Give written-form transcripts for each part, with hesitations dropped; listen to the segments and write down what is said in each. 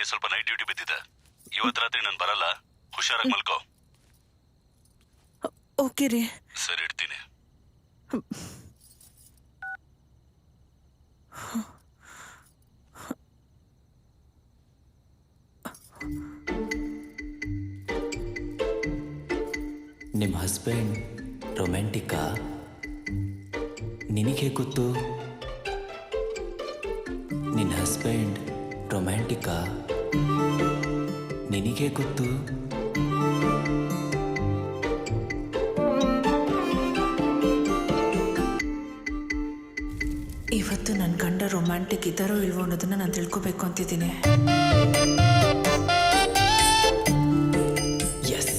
ನನಗೆ ಸ್ವಲ್ಪ night duty ಬಿದ್ದಿದೆ. ಇವತ್ತು ರಾತ್ರಿ ನಾನು ಬರಲ್ಲ, ಹುಷಾರಾಗಿ ಮಲ್ಕೋ. ಓಕೆ ರೀ. ಸರಿ, ಇಡ್ತೀನಿ. ನಿಮ್ಮ ಹಸ್ಬೆಂಡ್ ರೊಮ್ಯಾಂಟಿಕಾ? ನಿನಗೆ ಗೊತ್ತು? ನಿನ್ನ ಹಸ್ಬೆಂಡ್ ರೊಮ್ಯಾಂಟಿಕಾ? ನಿನಗೆ ಗೊತ್ತು? ಇವತ್ತು ನನ್ನ ಗಂಡ ರೊಮ್ಯಾಂಟಿಕ್ ಇದ್ದಾರೋ ಇಲ್ವೋ ಅನ್ನೋದನ್ನ ನಾನು ತಿಳ್ಕೊಬೇಕು ಅಂತಿದ್ದೀನಿ. ಎಸ್.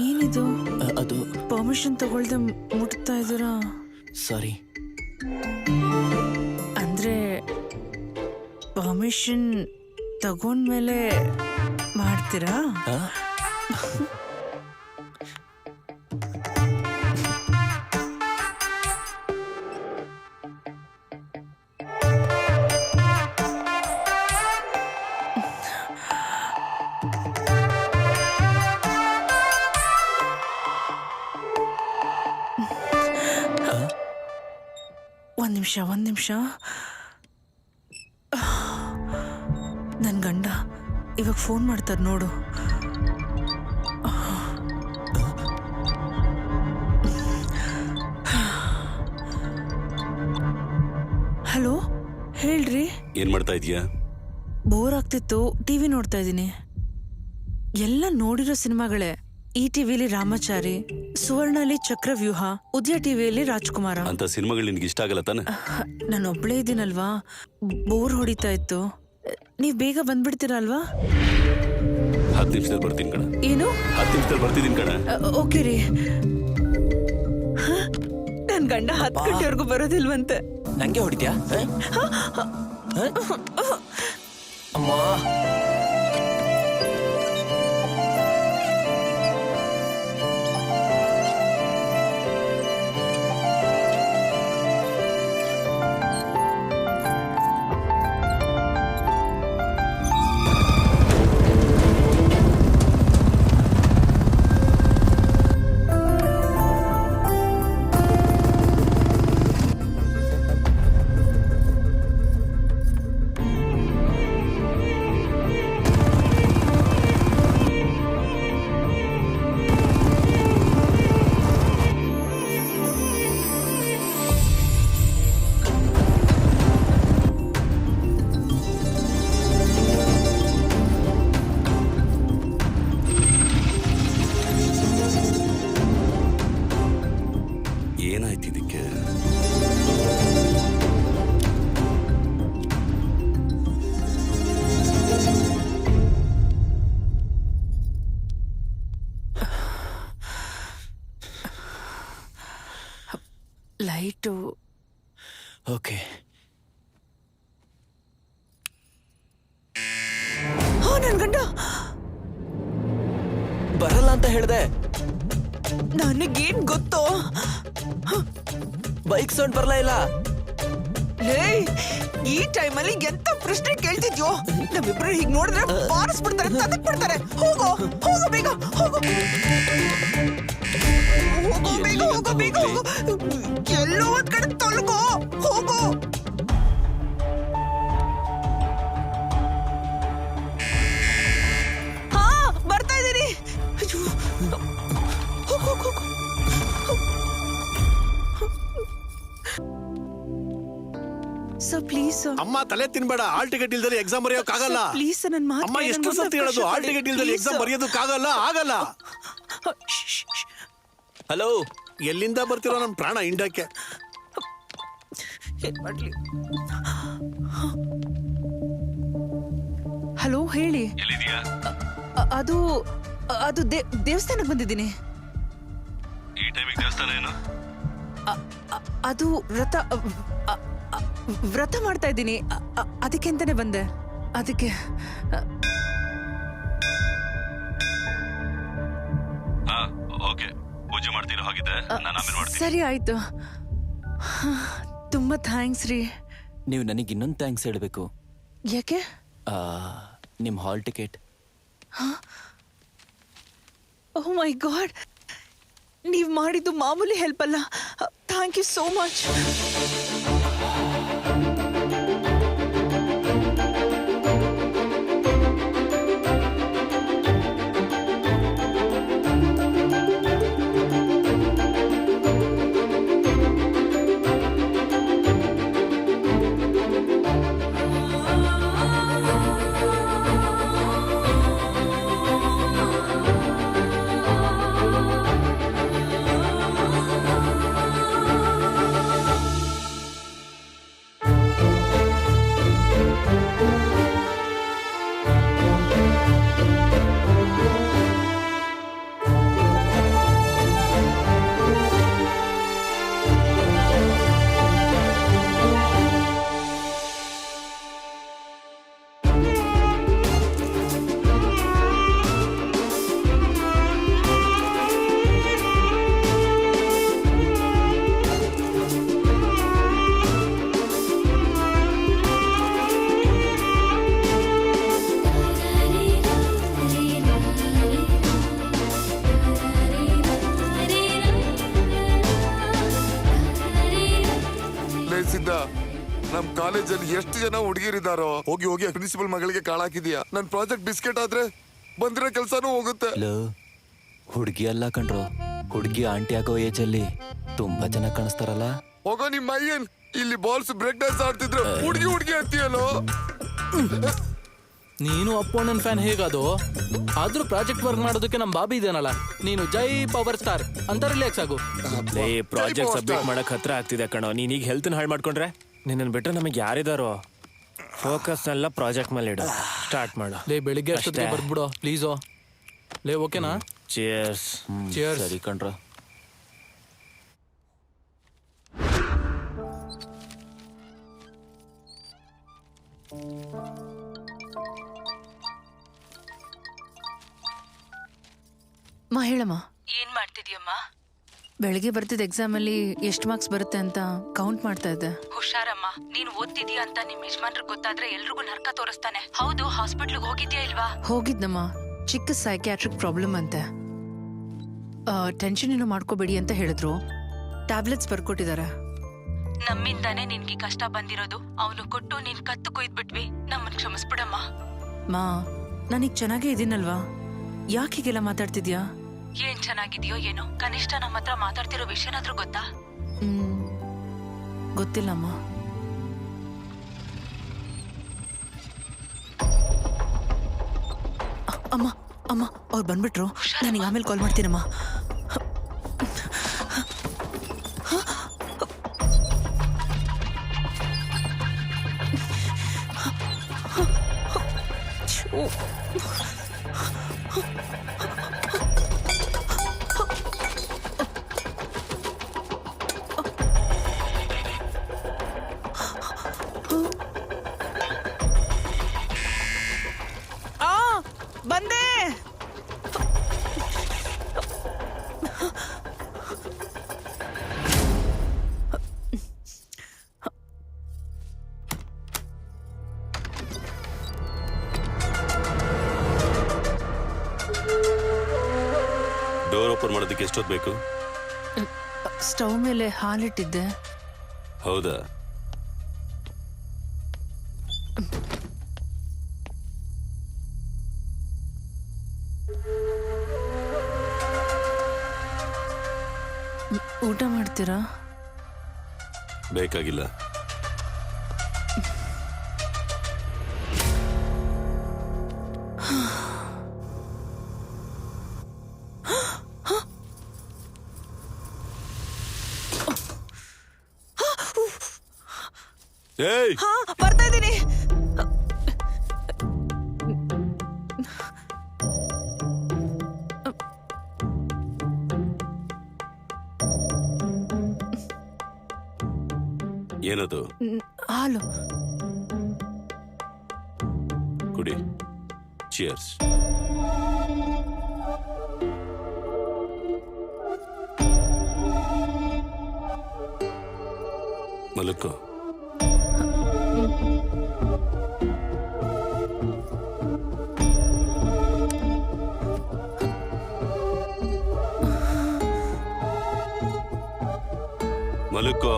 ಏನಿದು? ಅದು ಪರ್ಮಿಷನ್ ತಗೊಳ್ದೆ ಮುಟ್ತಾ ಇದ್ದೀರಾ? ಸಾರಿ. ಅಂದ್ರೆ ಪರ್ಮಿಷನ್ ತಗೊಂಡ್ಮೇಲೆ ಮಾಡ್ತೀರಾ? ಒಂದ್ ನಿಮಿಷ. ನನ್ನ ಗಂಡ ಇವಾಗ ಫೋನ್ ಮಾಡ್ತಾರೆ ನೋಡು. ಹಲೋ, ಹೇಳ್ರಿ. ಏನ್ ಮಾಡ್ತಾ ಇದೀಯಾ? ಬೋರ್ ಆಗ್ತಿತ್ತು, ಟಿವಿ ನೋಡ್ತಾ ಇದ್ದೀನಿ. ಎಲ್ಲ ನೋಡಿರೋ ಸಿನಿಮಾಗಳೇ. ಈ ಟಿವಿಲಿ ರಾಮಾಚಾರಿ, ಸುವರ್ಣಲ್ಲಿ ಚಕ್ರವ್ಯೂಹ, ಉದಯ ಟಿವಿಯಲ್ಲಿ ರಾಜ್ಕುಮಾರ. ಅಂತ ಸಿನಿಮಾಗಳು ನಿನ್ಗೆ ಇಷ್ಟ ಆಗಲ್ಲ ತಾನೆ? ನಾನು ಒಬ್ಳೇ ಇದ್ದೀನಲ್ವಾ, ಬೋರ್ ಹೊಡಿತಾ ಇತ್ತು. ನೀವ್ ಬೇಗ ಬಂದ್ಬಿಡ್ತೀರಾ ಅಲ್ವಾ? 10 ನಿಮಿಷದಲ್ಲಿ ಬರ್ತೀನಿ ಕಣ. ಏನು? 10 ನಿಮಿಷದಲ್ಲಿ ಬರ್ತಿದ್ದೀನಿ ಕಣ. ಓಕೆ ರೀ. ನನ್ ಗಂಡ 10 ಗಂಟೆವರೆಗೂ ಬರೋದಿಲ್ವಂತೆ. ನಂಗೆ ಹೊಡಿತ್ಯಾ? ಅಮ್ಮ, ಏನಾಯ್ತು ಇದಕ್ಕೆ? ಲೈಟು. ಓಕೆ. ನನ್ ಗಂಡ ಬರಲ್ಲ ಅಂತ ಹೇಳ್ದೆ. ನನಗೇನ್ ಗೊತ್ತೋ? ಬೈಕ್ ಸೌಂಡ್ ಬರಲೇ ಇಲ್ಲ. ಈ ಟೈಮಲ್ಲಿ ಎಂತ ಪ್ರಶ್ನೆ ಕೇಳ್ತಿದ್ಯೋ? ನಮ್ಮಿಬ್ರು ಹೀಗ್ ನೋಡಿದ್ರೆ ಬಾರಿಸ್ಬಿಡ್ತಾರೆ, ತದಕ್ ಬಿಡ್ತಾರೆ. ಹೋಗೋ ಹೋಗೋ, ಬೇಗ ಹೋಗೋ, ಹೋಗೋ, ಬೇಗ ಹೋಗೋ, ಬೇಗ ಹೋಗೋ. ಎಲ್ಲೋ ಒಂದ್ ಕಡೆ ತೊಲಗೋ, ಹೋಗೋ. ಹಾ, ಬರ್ತಾ ಇದೀನಿ. ಹೋಗೋ. Sir please sir. ಅಮ್ಮ ತಲೆ ತಿನ್ಬೇಡ. ಹಾಲ್ ಟಿಕೆಟ್ ಇಲ್ದಲ್ಲಿ ಎಕ್ಸಾಮ್ ಬರೆಯೋಕ್ಕಾಗಲ್ಲ. ಪ್ಲೀಸ್ ಸರ್, ನನ್ನ ಮಾತು. ಅಮ್ಮ ಎಷ್ಟು ಸತಿ ಹೇಳೋದು, ಹಾಲ್ ಟಿಕೆಟ್ ಇಲ್ದಲ್ಲಿ ಎಕ್ಸಾಮ್ ಬರೆಯೋದಕ್ಕಾಗಲ್ಲ. ಆಗಲ್ಲ. ಹಲೋ, ಎಲ್ಲಿಂದ ಬರ್ತಿರೋ ನಮ್ ಪ್ರಾಣ ಇಂಡಕ್ಕೆ? ಏನ್ ಮಾಡ್ಲಿ? ಹಲೋ, ಹೇಳಿ. ಎಲ್ಲಿದ್ಯಾ? ಅದು ದೇವಸ್ಥಾನಕ್ಕೆ ಬಂದಿದ್ದೀನಿ. ಈ ಟೈಮಿಗೆ ದೇವಸ್ಥಾನ ಏನು? ಅದು ವ್ರತ ಮಾಡ್ತಾ ಇದ್ದೀನಿ, ಅದಕ್ಕೆ ಅಂತಾನೆ ಬಂದೆ. ಅದಕ್ಕೆ ಹಾ ಓಕೆ, ಪೂಜೆ ಮಾಡ್ತೀರಾ ಹಾಗಿದ್ರೆ ನಾನು ಆಮೇಲೆ ಮಾಡ್ತೀನಿ. ಸರಿ ಆಯ್ತು. ತುಂಬಾ ಥ್ಯಾಂಕ್ಸ್ ರೀ. ನೀವು ನನಗೆ ಇನ್ನೊಂದು ಥ್ಯಾಂಕ್ಸ್ ಹೇಳಬೇಕು. ಯಾಕೆ? ನಿಮ್ಮ ಹಾಲ್ ಟಿಕೆಟ್. ಓಹ್ ಮೈ ಗಾಡ್, ನೀವು ಮಾಡಿದ್ದು ಮಾಮೂಲಿ ಹೆಲ್ಪ್ ಅಲ್ಲ. Thank you so much. ನಮ್ ಕಾಲೇಜಲ್ಲಿ ಎಷ್ಟು ಜನ ಹುಡುಗಿರಿದಾರೋ. ಹೋಗಿ ಹೋಗಿ ಪ್ರಿನ್ಸಿಪಲ್ ಮಗಳಿಗೆ ಕಾಳಾಕಿದ್ಯಾ. ನನ್ ಪ್ರಾಜೆಕ್ಟ್ ಬಿಸ್ಕೆಟ್ ಆದ್ರೆ ಬಂದಿರೋ ಕೆಲ್ಸಾನು ಹೋಗುತ್ತೆ. ಹುಡುಗಿ ಅಲ್ಲ ಕಣ್ರೋ, ಹುಡುಗಿ ಆಂಟಿ ಆಗೋ ಏಜಲ್ಲಿ ತುಂಬಾ ಚೆನ್ನಾಗಿ ಕಾಣಿಸ್ತಾರಲ್ಲ. ಹೋಗೋ ನಿಮ್ಮ ಅಯ್ಯನ್, ಇಲ್ಲಿ ಬಾಲ್ಸ್ ಬ್ರೇಕ್ ಡ್ಯಾನ್ಸ್ ಆಡ್ತಿದ್ರು ಹುಡುಗಿ ಅಂತೀಯಲ್ಲೋ. ನೀನು ಅಪ್ಪಣ್ಣನ್ ಫ್ಯಾನ್ ಹೇಗದು? ಆದ್ರೂ ಪ್ರಾಜೆಕ್ಟ್ ವರ್ಕ್ ಮಾಡೋದಕ್ಕೆ ನಮ್ ಬಾಬಿ ಇದೇನಲ್ಲ, ನೀನು ಜೈ ಪವರ್ ಸ್ಟಾರ್ ಅಂತ ರಿಲ್ಯಾಕ್ಸ್ ಆಗು. ಪ್ರಾಜೆಕ್ಟ್ ಸಬ್ಮಿಟ್ ಮಾಡಕ್ ಹತ್ರ ಆಗ್ತಿದೆ ಕಣೋ. ನೀನೀಗ ಹೆಲ್ತ್ ಹಾಳು ಮಾಡ್ಕೊಂಡ್ರೆ ನಿನ್ನ ಬಿಟ್ರೆ ನಮಗೆ ಯಾರಿದಾರೋ. ಫೋಕಸ್ ಎಲ್ಲ ಪ್ರಾಜೆಕ್ಟ್ ಮೇಲೆ ಇಡು. ಸ್ಟಾರ್ಟ್ ಮಾಡು. ಬೆಳಿಗ್ಗೆ ಅಷ್ಟೊತ್ತಿಗೆ ಬರ್ಬಿಡು ಪ್ಲೀಸು. ಓಕೆನಾ? ಚಿಯರ್ಸ್. ಚಿಯರ್ಸ್. ಸರಿ ಕಣ್ರೋ. ಹೇಳಮ್ಮ. ಏನ್ ಮಾಡ್ತಿದ್ಯಮ್ಮ? ಬೆಳಿಗ್ಗೆ ಬರ್ತಿದ್ದ ಎಕ್ಸಾಮ್ ಅಲ್ಲಿ ಎಷ್ಟು ಮಾರ್ಕ್ಸ್ ಬರುತ್ತೆ ಅಂತ ಕೌಂಟ್ ಮಾಡ್ತಾ ಇದ್ದೆ. ಹುಷಾರಮ್ಮ, ನೀನು ಓದ್ತಿದ್ಯಾ ಅಂತ ನಿಮ್ ಯಜಮಾನ್ರಿಗೆ ಗೊತ್ತಾದ್ರೆ ಎಲ್ರಿಗೂ ನರ್ಕ ತೋರಿಸ್ತಾನೆ. ಹೌದು, ಹಾಸ್ಪಿಟ್ಲಿಗೆ ಹೋಗಿದ್ಯಾ ಇಲ್ವಾ? ಹೋಗಿದ್ನಮ್ಮ, ಚಿಕ್ಕ ಸೈಕ್ಯಾಟ್ರಿಕ್ ಪ್ರಾಬ್ಲಮ್ ಅಂತೆ. ಟೆನ್ಷನ್ ಏನು ಮಾಡ್ಕೋಬೇಡಿ ಅಂತ ಹೇಳಿದ್ರು. ಟ್ಯಾಬ್ಲೆಟ್ಸ್ ಬರ್ಕೊಟ್ಟಿದ್ದಾರೆ. ನಮ್ಮಿಂದಾನೇ ನಿನ್ಗೆ ಕಷ್ಟ ಬಂದಿರೋದು. ಅವನು ಕೊಟ್ಟು ನೀನ್ ಕತ್ತು ಕೊಯ್ದ್ಬಿಟ್ವಿ. ನಮ್ಮನ್ ಕ್ಷಮಿಸ್ಬಿಡಮ್ಮ. ಮಾ, ನಾನೀಗ ಚೆನ್ನಾಗೇ ಇದೀನಲ್ವಾ? ಯಾಕೆ ಹೀಗೆಲ್ಲ ಮಾತಾಡ್ತಿದ್ಯಾ? ಏನ್ ಚೆನ್ನಾಗಿದ್ಯೋ ಏನೋ, ಕನಿಷ್ಠ ನಮ್ಮ ಹತ್ರ ಮಾತಾಡ್ತಿರೋ ವಿಷಯನಾದ್ರೂ ಗೊತ್ತಾ? ಗೊತ್ತಿಲ್ಲಮ್ಮ. ಅಮ್ಮ ಅಮ್ಮ, ಅವ್ರು ಬಂದ್ಬಿಟ್ರು. ನನಗೆ ಆಮೇಲೆ ಕಾಲ್ ಮಾಡ್ತೀನಮ್ಮ. ಬಂದೆ. ಡೋರ್ ಓಪನ್ ಮಾಡೋದಕ್ಕೆ ಎಷ್ಟೊತ್ತು ಬೇಕು? ಸ್ಟವ್ ಮೇಲೆ ಹಾಲಿಟ್ಟಿದ್ದೆ. ಹೌದಾ? ಊಟ ಮಾಡ್ತೀರಾ? ಬೇಕಾಗಿಲ್ಲ. ಏಯ್, ಬರ್ತಾ ಇದ್ದೀನಿ. ಏನದು? ಹಾಲು. ಕುಡಿ. ಚಿಯರ್ಸ್. ಮಲಕ್ಕೋ. ಮಲಕ್ಕೋ.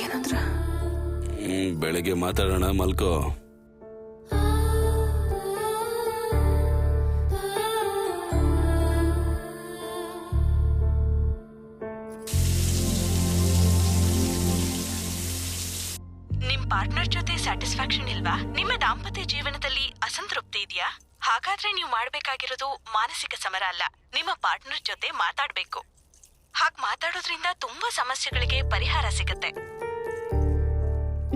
ಏನಂದ್ರೆ ಬೆಳಿಗ್ಗೆ ಮಾತಾಡೋಣ, ಮಲ್ಕೋ. ನಿಮ್ ಪಾರ್ಟ್ನರ್ ಜೊತೆ ಸ್ಯಾಟಿಸ್ಫ್ಯಾಕ್ಷನ್ ಇಲ್ವಾ? ನಿಮ್ಮ ದಾಂಪತ್ಯ ಜೀವನದಲ್ಲಿ ಅಸಂತೃಪ್ತಿ ಇದೆಯಾ? ಹಾಗಾದ್ರೆ ನೀವು ಮಾಡ್ಬೇಕಾಗಿರೋದು ಮಾನಸಿಕ ಸಮರ ಅಲ್ಲ, ನಿಮ್ಮ ಪಾರ್ಟ್ನರ್ ಜೊತೆ ಮಾತಾಡ್ಬೇಕು. ಹಾಗ್ ಮಾತಾಡೋದ್ರಿಂದ ತುಂಬಾ ಸಮಸ್ಯೆಗಳಿಗೆ ಪರಿಹಾರ ಸಿಗತ್ತೆ.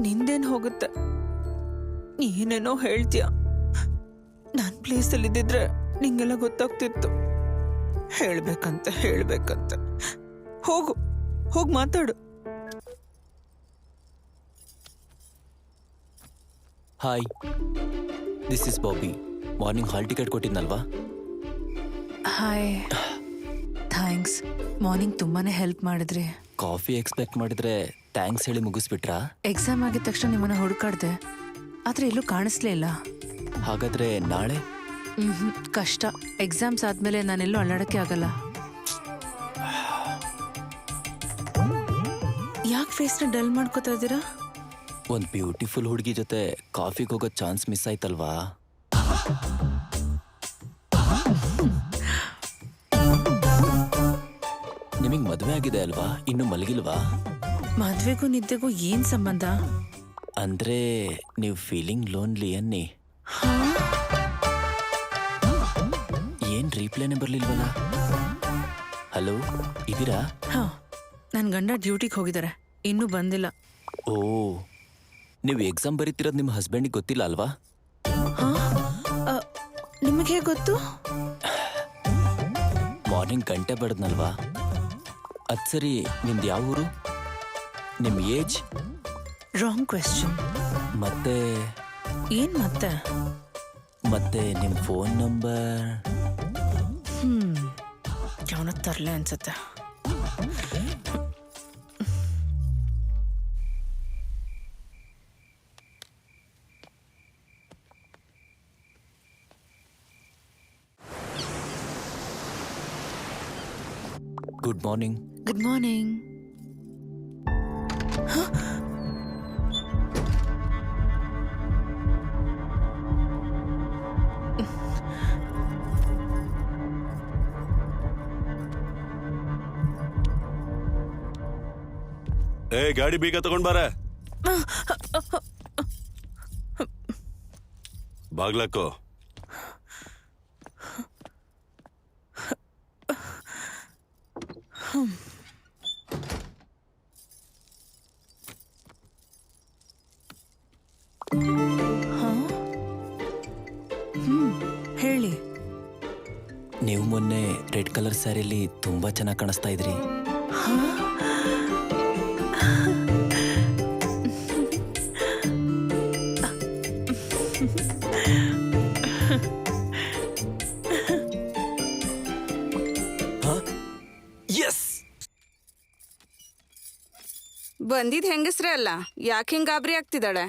ನಿಂದೇನ್ ಹೋಗುತ್ತೆ, ಏನೇನೋ ಹೇಳ್ತೀಯ. ನಾನ್ ಪ್ಲೇಸಲ್ಲಿ ಇದ್ದಿದ್ರೆ ನಿಂಗೆಲ್ಲ ಗೊತ್ತಾಗ್ತಿತ್ತು. ಹೇಳ್ಬೇಕಂತ ಹೋಗ್ ಮಾತಾಡು. Hi, this is Bobby. Morning hall ticket ಕೊಟ್ಟಿದ್ನಲ್ವಾ? Hi, thanks. ಮಾರ್ನಿಂಗ್ ತುಂಬಾನೇ ಹೆಲ್ಪ್ ಮಾಡಿದ್ರಿ. ಕಾಫಿ ಎಕ್ಸ್ಪೆಕ್ಟ್ ಮಾಡಿದ್ರೆ ಥ್ಯಾಂಕ್ಸ್ ಹೇಳಿ ಮುಗಿಸ್ಬಿಟ್ರಾ? ಎಕ್ಸಾಮ್ ಆಗಿದ ತಕ್ಷಣ ನಿಮ್ಮನ್ನ ಹುಡುಕಾಡ್ದೆ, ಆದ್ರೆ ಎಲ್ಲೂ ಕಾಣಿಸ್ಲೇ ಇಲ್ಲ. ಹಾಗಾದ್ರೆ ನಾಳೆ? ಕಷ್ಟ. ಎಕ್ಸಾಮ್ಸ್ ಆದ್ಮೇಲೆ ನಾನೆಲ್ಲೂ ಅಲ್ಲಾಡಕ್ಕೆ ಆಗಲ್ಲ. ಯಾಕೆ ಫೇಸ್ನ ಡಲ್ ಮಾಡ್ಕೋತಾ ಇದ್ದೀರಾ? ಒಂದ್ ಬ್ಯೂಟಿಫುಲ್ ಹುಡುಗಿ ಜೊತೆ ಕಾಫಿಗೆ ಹೋಗೋ ಚಾನ್ಸ್ ಮಿಸ್ ಆಯ್ತಲ್ವಾ? ನಿಮಗ್ ಮದ್ವೆ ಆಗಿದೆ ಅಲ್ವಾ? ಇನ್ನು ಮಲಗಿಲ್ವಾ? ಮದ್ವೆಗೂ ನಿದ್ದೆಗೂ ಏನ್ ಸಂಬಂಧ? ಅಂದ್ರೆ ನೀವು ಫೀಲಿಂಗ್ ಲೋನ್ಲಿ ಅನ್ನಿ. ಏನ್ ರೀಪ್ಲೇನೆ ಬರ್ಲಿಲ್ವಲ್ಲ? ಹಲೋ, ಇದೀರಾ? ಹಾ, ನನ್ ಗಂಡ ಡ್ಯೂಟಿಗೆ ಹೋಗಿದ್ದಾರೆ, ಇನ್ನೂ ಬಂದಿಲ್ಲ. ಓ, ನೀವು ಎಕ್ಸಾಮ್ ಬರೀತಿರೋದು ನಿಮ್ಮ ಹಸ್ಬೆಂಡಿಗೆ ಗೊತ್ತಿಲ್ಲ ಅಲ್ವಾ? ನಿಮಗೆ ಹೇಗೆ ಗೊತ್ತು? ಮಾರ್ನಿಂಗ್ ಗಂಟೆ ಬಡದ್ನಲ್ವಾ? ಅದ್ ಸರಿ, ನಿಮ್ದು ಯಾವ ಊರು? ನಿಮ್ ಏಜ್? Wrong question. ಮತ್ತೆ ಏನ್ ಮತ್ತೆ ನಿಮ್ ಫೋನ್ ನಂಬರ್? ಅವನ ತರ್ಲೆ ಅನ್ಸತ್ತೆ. Good morning. Good morning. ಗಾಡಿ ಬೀಗ ತಗೊಂಡ್ ಬಾರ. ಬಾಗ್ಲಾಕೋ. ಹೇಳಿ. ನೀವು ಮೊನ್ನೆ ರೆಡ್ ಕಲರ್ ಸ್ಯಾರಿಲಿ ತುಂಬಾ ಚೆನ್ನಾಗಿ ಕಾಣಿಸ್ತಾ ಇದ್ರಿ. ಬಂದಿದ್ ಹೆಂಗಸ್ರೇ ಅಲ್ಲ, ಯಾಕೆ ಹಿಂಗ್ ಗಾಬರಿ ಆಗ್ತಿದ್ದಾಳೆ?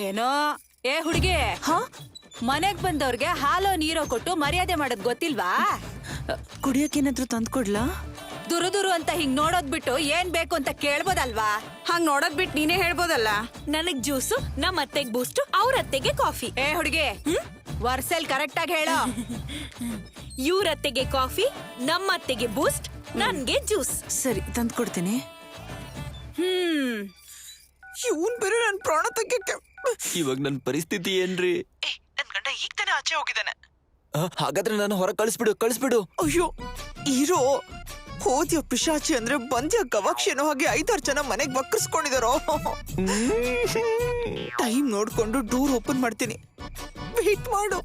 ಏನೋ ಏ ಹುಡುಗಿ, ಮನೆಗ್ ಬಂದವ್ರಿಗೆ ಹಾಲೋ ನೀರೋ ಕೊಟ್ಟು ಮರ್ಯಾದೆ ಮಾಡೋದ್ ಗೊತ್ತಿಲ್ವಾ? ಕುಡಿಯಕ್ಕೇನಾದ್ರೂ ತಂದ್ಕೊಡ್ಲಾ? ದುರು ಅಂತ ಹಿಂಗ್ ನೋಡೋದ್ ಬಿಟ್ಟು ಏನ್ ಬೇಕು ಅಂತ ಕೇಳ್ಬೋದಲ್ವಾ? ಹಂಗ್ ನೋಡೋದ್ ಬಿಟ್ಟು ನೀನೇ ಹೇಳ್ಬೋದಲ್ಲ. ನನಗ್ ಜ್ಯೂಸು, ನಮ್ಮ ಅತ್ತೆಗ್ ಬೂಸ್ಟ್, ಅವ್ರ ಅತ್ತೆಗೆ ಕಾಫಿ. ಏ ಹುಡುಗಿ, ವರ್ಸೆಲ್ ಕರೆಕ್ಟ್ ಆಗಿ ಹೇಳೋ. ಇವ್ರ ಅತ್ತೆಗೆ ಕಾಫಿ, ನಮ್ಮ ಅತ್ತೆಗೆ ಬೂಸ್ಟ್, ನನ್ಗೆ ಜ್ಯೂಸ್. ಸರಿ ತಂದು ಕೊಡ್ತೀನಿ. ಇವನ್ ಬೇರೆ ನನ್ ಪ್ರಾಣ ತೆಗ್ಯಕ್ಕೆ. ಇವಾಗ ನನ್ನ ಪರಿಸ್ಥಿತಿ ಏನ್ರಿ? ನನ್ ಗಂಡ ಈಗ ತಾನೇ ಆಚೆ ಹೋಗಿದ್ದಾನೆ. ಹಾಗಾದ್ರೆ ನಾನು ಹೊರ ಕಳಿಸ್ಬಿಡು. ಅಯ್ಯೋ ಇರೋ ಹೋದ್ಯ ಪಿಶಾಚಿ ಅಂದ್ರೆ ಬಂದ್ಯ ಗವಾಕ್ಷಿನೋ ಹಾಗೆ 5-6 ಜನ ಮನೆಗ್ ಬಕ್ಕರ್ಸ್ಕೊಂಡಿದಾರೋ. ಟೈಮ್ ನೋಡ್ಕೊಂಡು ಡೋರ್ ಓಪನ್ ಮಾಡ್ತೀನಿ, ವೇಟ್ ಮಾಡು.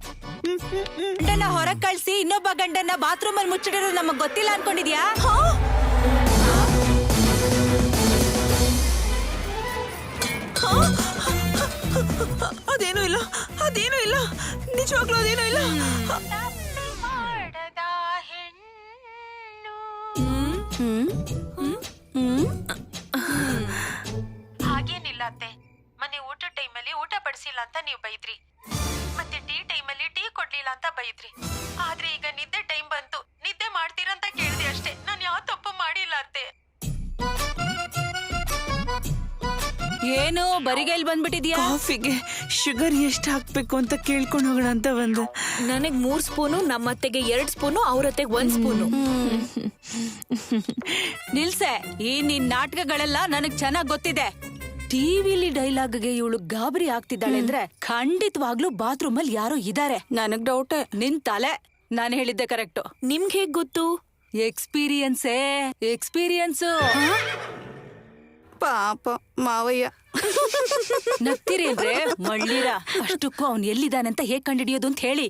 ಗಂಡನ ಹೊರಗ್ ಕಳ್ಸಿ ಇನ್ನೊಬ್ಬ ಗಂಡನ ಬಾತ್ರೂಮ್ ಅಲ್ಲಿ ಮುಚ್ಚಿಡಿರೋ ನಮಗ್ ಗೊತ್ತಿಲ್ಲ ಅನ್ಕೊಂಡಿದ್ಯಾ? ಅದೇನೂ ಇಲ್ಲ, ನಿಜವಾಗ್ಲೂ ಅದೇನೂ ಇಲ್ಲ. ಹಾಗೇನಿಲ್ಲ ಅತ್ತೆ, ಮನೆ ಊಟ ಟೈಮಲ್ಲಿ ಊಟ ಬಡಿಸಿಲ್ಲ ಅಂತ ನೀವು ಬೈದ್ರಿ, ಮತ್ತೆ ಟೀ ಟೈಮಲ್ಲಿ ಟೀ ಕೊಡ್ಲಿಲ್ಲ ಅಂತ ಬೈದ್ರಿ. ಆದ್ರೆ ಈಗ ನಿದ್ದೆ ಟೈಮ್ ಬಂತು, ನಿದ್ದೆ ಮಾಡ್ತೀರಂತ ಕೇಳಿದೆ ಅಷ್ಟೇ. ನಾನು ಯಾವ ತಪ್ಪು ಮಾಡಿಲ್ಲ ಅತ್ತೆ. ಏನು ಬರಿಗೈಲ್ ಬಂದ್ಬಿಟ್ಟಿದ್ಯಾ? ಕಾಫಿಗೆ ಶುಗರ್ ಎಷ್ಟು ಹಾಕ್ಬೇಕು ಅಂತ ಕೇಳ್ಕೊಂಡು ಹೋಗೋಣ ಅಂತ ಬಂದೆ. ನನಗ್ 3 ಸ್ಪೂನು, ನಮ್ಮ ಅತ್ತೆಗೆ 2 ಸ್ಪೂನು, ಅವ್ರ ಅತ್ತೆಗೆ 1 ಸ್ಪೂನು. ನಿಲ್ಸೆ, ಈ ನಿನ್ ನಾಟಕಗಳೆಲ್ಲ ನನಗ್ ಚೆನ್ನಾಗ್ ಗೊತ್ತಿದೆ. ಟಿವಿಲಿ ಡೈಲಾಗ್ಗೆ ಇವಳು ಗಾಬರಿ ಆಗ್ತಿದ್ದಾಳೆ ಅಂದ್ರೆ ಖಂಡಿತವಾಗ್ಲೂ ಬಾತ್ರೂಮ್ ಅಲ್ಲಿ ಯಾರೋ ಇದಾರೆ. ನನಗ್ ಡೌಟೇ. ನಿನ್ ತಲೆ, ನಾನು ಹೇಳಿದ್ದೆ ಕರೆಕ್ಟು. ನಿಮ್ಗೆ ಹೇಗ್ ಗೊತ್ತು? ಎಕ್ಸ್ಪೀರಿಯನ್ಸು. ಪಾಪ ಮಾವಯ್ಯ. ನಗ್ತಿರೇನ್ರೆ ಮಳ್ಳಿರ? ಅಷ್ಟಕ್ಕೂ ಅವ್ನ್ ಎಲ್ಲಿದ್ದಾನೆ ಅಂತ ಹೇಗ್ ಕಂಡಿಡಿಯೋದು ಅಂತ ಹೇಳಿ.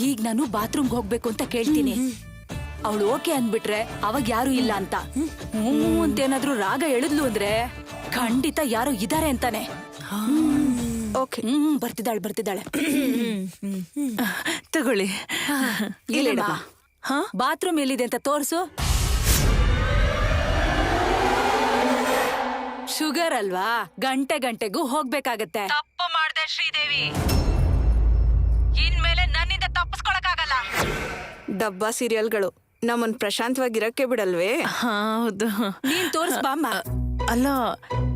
ಈಗ ನಾನು ಬಾತ್ರೂಮ್ಗೆ ಹೋಗ್ಬೇಕು ಅಂತ ಕೇಳ್ತೀನಿ. ಅವಳು ಓಕೆ ಅಂದ್ಬಿಟ್ರೆ ಅವಾಗ ಯಾರು ಇಲ್ಲ ಅಂತ, ಅಂತೇನಾದ್ರೂ ರಾಗ ಎಳೆದ್ಲು ಅಂದ್ರೆ ಖಂಡಿತ ಯಾರೋ ಇದಾರೆ ಅಂತಾನೆ. ಓಕೆ, ಬರ್ತಿದ್ದಾಳೆ. ತಗೊಳ್ಳಿ. ಬಾತ್ರೂಮ್ ಎಲ್ಲಿದೆ ಅಂತ ತೋರ್ಸು. ಶುಗರ್ ಅಲ್ವಾ, ಗಂಟೆಗೂ ಹೋಗ್ಬೇಕಾಗತ್ತೆ. ತಪ್ಪು ಮಾಡ್ದೆ ಶ್ರೀದೇವಿ, ಇನ್ಮೇಲೆ ನನ್ನಿಂದ ತಪ್ಪಿಸ್ಕೊಳಕ್ಕಾಗಲ್ಲ. ಡಬ್ಬಾ ಸೀರಿಯಲ್ಗಳು ನಮ್ಮನ್ ಪ್ರಶಾಂತವಾಗಿರಕ್ಕೆ ಬಿಡಲ್ವೇ? ಹೌದು. ನೀನ್ ತೋರ್ಸ್ಬಾಮ್ಮ. ಅಲ್ಲ,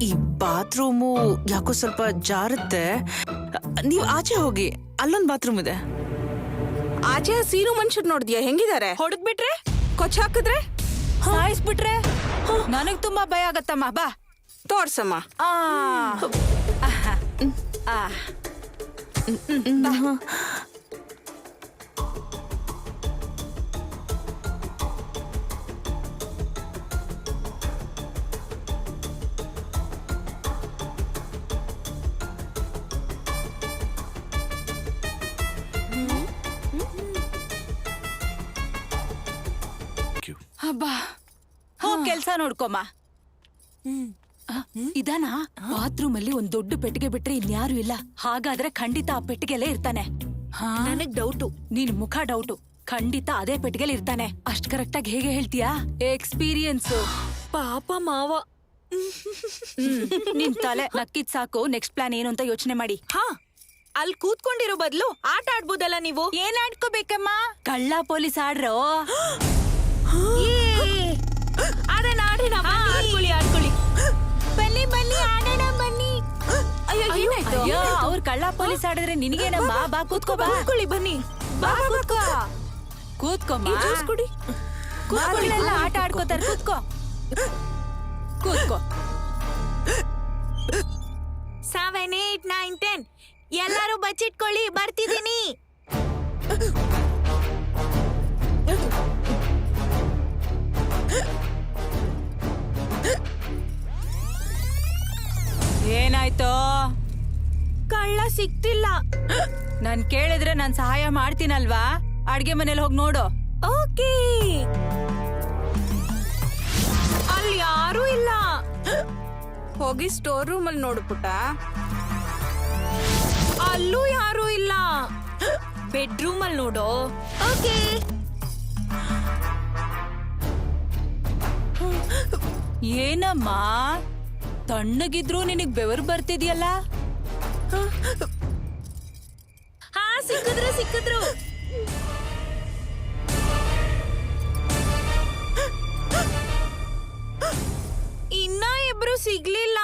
ಈ ಬಾತ್ರೂಮು ಯಾಕೋ ಸ್ವಲ್ಪ ಜಾರುತ್ತೆ. ನೀವ್ ಆಚೆ ಹೋಗಿ, ಅಲ್ಲೊಂದ್ ಬಾತ್ರೂಮ್ ಇದೆ. ಆಚೆ ಸೀನು ಮನುಷ್ಯರ್ ನೋಡಿದ್ಯಾ ಹೆಂಗಿದ್ದಾರೆ? ಹೊಡೆದ್ಬಿಟ್ರೆ, ಕೊಚ್ಚ ಹಾಕಿದ್ರೆ, ಸಾಯಿಸ್ಬಿಟ್ರೆ ನನಗ್ ತುಂಬಾ ಭಯ ಆಗತ್ತಮ್ಮ. ಬಾ ತೋರ್ಸಮ್ಮ. ಹಬ್ಬಾ, ಕೆಲ್ಸ ನೋಡ್ಕೊಮ್ಮ. ಇದಾನ ಬಾತ್ರೂಮ್ ಅಲ್ಲಿ ಒಂದ್ ದೊಡ್ಡ ಪೆಟ್ಟಿಗೆ ಬಿಟ್ರೆ ಇನ್ಯಾರು ಇಲ್ಲ. ಹಾಗಾದ್ರೆ ಖಂಡಿತ ಆ ಪೆಟ್ಟಿಗೆಲೇ ಇರ್ತಾನೆ. ನನಗ್ ಡೌಟು. ನಿನ್ ಮುಖ ಡೌಟು. ಖಂಡಿತ ಅದೇ ಪೆಟ್ಟಿಗೆಲಿ ಇರ್ತಾನೆ. ಅಷ್ಟ್ ಕರೆಕ್ಟ್ ಆಗಿ ಹೇಗೆ ಹೇಳ್ತೀಯಾ? ಎಕ್ಸ್ಪೀರಿಯನ್ಸ್. ಪಾಪ ಮಾವ. ನಿನ್ ತಲೆ ನಕ್ಕಿದ್ ಸಾಕು. ನೆಕ್ಸ್ಟ್ ಪ್ಲಾನ್ ಏನು ಅಂತ ಯೋಚನೆ ಮಾಡಿ. ಅಲ್ಲಿ ಕೂತ್ಕೊಂಡಿರೋ ಬದಲು ಆಟ ಆಡ್ಬೋದಲ್ಲ ನೀವು? ಏನ್ ಆಡ್ಕೋಬೇಕಮ್ಮ? ಕಳ್ಳ ಪೊಲೀಸ್ ಆಡ್ರೋ. ಅದನ್ನ ಆಡೋಣ. ಆಡ್ಕೊಳ್ಳಿ. ಬನ್ನಿ ಆಡೋಣ ಬನ್ನಿ. ಅಯ್ಯೋ, ಅವ್ರ ಕಳ್ಳ ಪೊಲೀಸ್ ಆಡಿದ್ರೆ ನಿನಗೇನಮ್ಮ? ಬಾ ಕೂತ್ಕೋ. ಬನ್ನಿ. ಬಾ ಕೂತ್ಕೊಮ್ಮ. ಕೂತ್ಕೊಳ್ಳೆಲ್ಲ ಆಟ ಆಡ್ಕೋತಾರೆ. ಕೂತ್ಕೋ. 7, 8, 9, 10 ಎಲ್ಲರೂ ಬಚ್ಚಿಟ್ಕೊಳ್ಳಿ, ಬರ್ತಿದ್ದೀನಿ. ಏನಾಯ್ತು? ಕಳ್ಳ ಸಿಕ್ತಿಲ್ಲ. ನಾನ್ ಕೇಳಿದ್ರೆ ನಾನ್ ಸಹಾಯ ಮಾಡ್ತೀನಲ್ವಾ? ಅಡ್ಗೆ ಮನೇಲಿ ಹೋಗಿ ನೋಡು. ಓಕೆ. ಅಲ್ಲಿ ಯಾರೂ ಇಲ್ಲ. ಹೋಗಿ ಸ್ಟೋರ್ ರೂಮ್ ಅಲ್ಲಿ ನೋಡು ಪುಟ್ಟ. ಅಲ್ಲೂ ಯಾರೂ ಇಲ್ಲ. ಬೆಡ್ರೂಮ್ ಅಲ್ಲಿ ನೋಡು. ಓಕೆ. ಏನಮ್ಮ ತಣ್ಣಗಿದ್ರು ನಿನಗ್ ಬೆವರು ಬರ್ತಿದ್ಯಲ್ಲ? ಸಿಕ್ಕಿದ್ರು. ಒಬ್ರು ಸಿಗ್ಲಿಲ್ಲ.